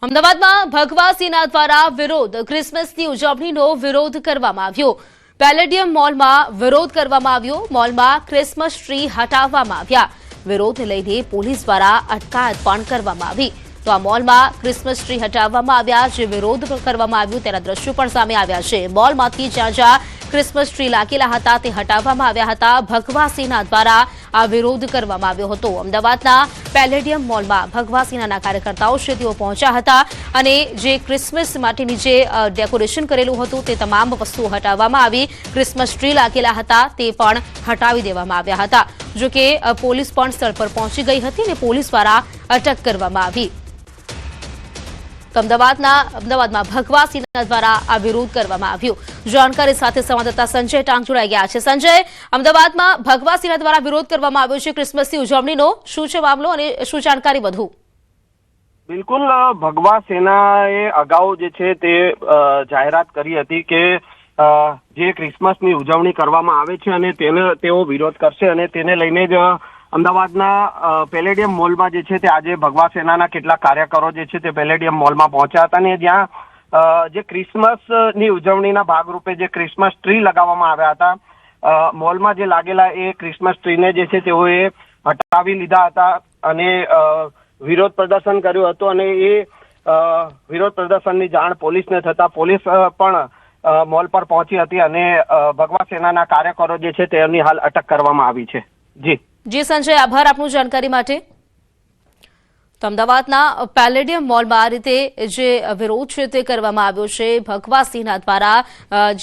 અમદાવાદમાં ભગવાસીના દ્વારા વિરોધ ક્રિસમસની ઉજવણીનો વિરોધ કરવામાં આવ્યો। પેલેડિયમ મોલમાં વિરોધ કરવામાં આવ્યો। મોલમાં ક્રિસમસ ટ્રી હટાવવામાં આવ્યા। વિરોધને લઈને પોલીસ દ્વારા અટકાયત પણ કરવામાં આવી। તો આ મોલમાં ક્રિસમસ ટ્રી હટાવવામાં આવ્યા। જે વિરોધ કરવામાં આવ્યો તેના દ્રશ્યો પણ સામે આવ્યા છે। મોલમાંથી જ્યાં જ્યાં ક્રિસમસ ટ્રી લાગેલા હતા તે હટાવવામાં આવ્યા હતા। ભગવા સેના દ્વારા આ વિરોધ કરવામાં આવ્યો હતો। અમદાવાદના પેલેડિયમ મોલમાં ભગવા સેનાના કાર્યકર્તાઓ છે તેઓ પહોંચ્યા હતા અને જે ક્રિસમસ માટેની જે ડેકોરેશન કરેલું હતું તે તમામ વસ્તુઓ હટાવવામાં આવી। ક્રિસમસ ટ્રી લાગેલા હતા તે પણ હટાવી દેવામાં આવ્યા હતા। જો કે પોલીસ પણ સ્થળ પર પહોંચી ગઈ હતી અને પોલીસ દ્વારા અટક કરવામાં આવી। અમદાવાદમાં ભગવા સેના દ્વારા આ વિરોધ કરવામાં આવ્યો। જાણકારી સાથે સંવાદદાતા સંજય ટાંક જોડાઈ ગયા છે। સંજય, અમદાવાદમાં ભગવા સેના દ્વારા વિરોધ કરવામાં આવ્યો છે ક્રિસમસની ઉજવણીનો, શું છે મામલો અને શું જાણકારી વધુ? બિલકુલ, ભગવા સેનાએ અગાઉ જે છે તે જાહેરાત કરી હતી કે જે ક્રિસમસની ઉજવણી કરવામાં આવે છે અને તેઓ વિરોધ કરશે અને તેને લઈને જ અમદાવાદના પેલેડિયમ મોલમાં જે છે તે આજે ભગવા સેનાના કેટલાક કાર્યકરો જે છે તે પેલેડિયમ મોલમાં પહોંચ્યા હતા અને જ્યાં જે ક્રિસમસની ઉજવણીના ભાગરૂપે જે ક્રિસમસ ટ્રી લગાવવામાં આવ્યા હતા મોલમાં જે લાગેલા એ ક્રિસમસ ટ્રીને જે છે તેઓએ હટાવી લીધા હતા અને વિરોધ પ્રદર્શન કર્યું હતું અને એ વિરોધ પ્રદર્શનની જાણ પોલીસને થતા પોલીસ પણ મોલ પર પહોંચી હતી અને ભગવા સેનાના કાર્યકરો જે છે તેની હાલ અટક કરવામાં આવી છે। જી સંજય, આભાર આપનું જાણકારી માટે। તો અમદાવાદના પેલેડિયમ મોલમાં આ રીતે જે વિરોધ છે તે કરવામાં આવ્યો છે। ભગવા સેના દ્વારા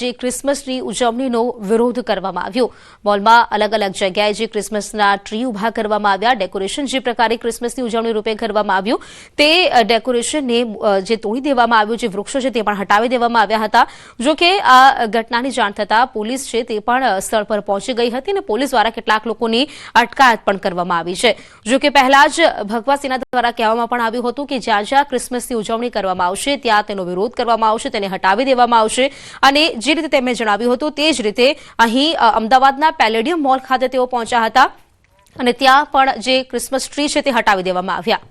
જે ક્રિસમસની ઉજવણીનો વિરોધ કરવામાં આવ્યો। મોલમાં અલગ અલગ જગ્યાએ જે ક્રિસમસના ટ્રી ઉભા કરવામાં આવ્યા। ડેકોરેશન જે પ્રકારે ક્રિસમસની ઉજવણી રૂપે કરવામાં આવ્યું તે ડેકોરેશનને જે તોડી દેવામાં આવ્યું, જે વૃક્ષો છે તે પણ હટાવી દેવામાં આવ્યા હતા। જો કે આ ઘટનાની જાણ થતાં પોલીસ છે તે પણ સ્થળ પર પહોંચી ગઈ હતી અને પોલીસ દ્વારા કેટલાક લોકોની અટકાયત પણ કરવામાં આવી છે। જો કે પહેલા જ ભગવા સેના દ્વારા કહેવામાં પણ આવ્યું હતું કે જ્યાં જ્યાં ક્રિસમસની ઉજવણી કરવામાં આવશે ત્યાં તેનો વિરોધ કરવામાં આવશે, તેને હટાવી દેવામાં આવશે અને જે રીતે તેમણે જણાવ્યું હતું તે જ રીતે અહીં અમદાવાદના પેલેડિયમ મોલ ખાતે તેઓ પહોંચ્યા હતા અને ત્યાં પણ જે ક્રિસમસ ટ્રી છે તે હટાવી દેવામાં આવ્યા।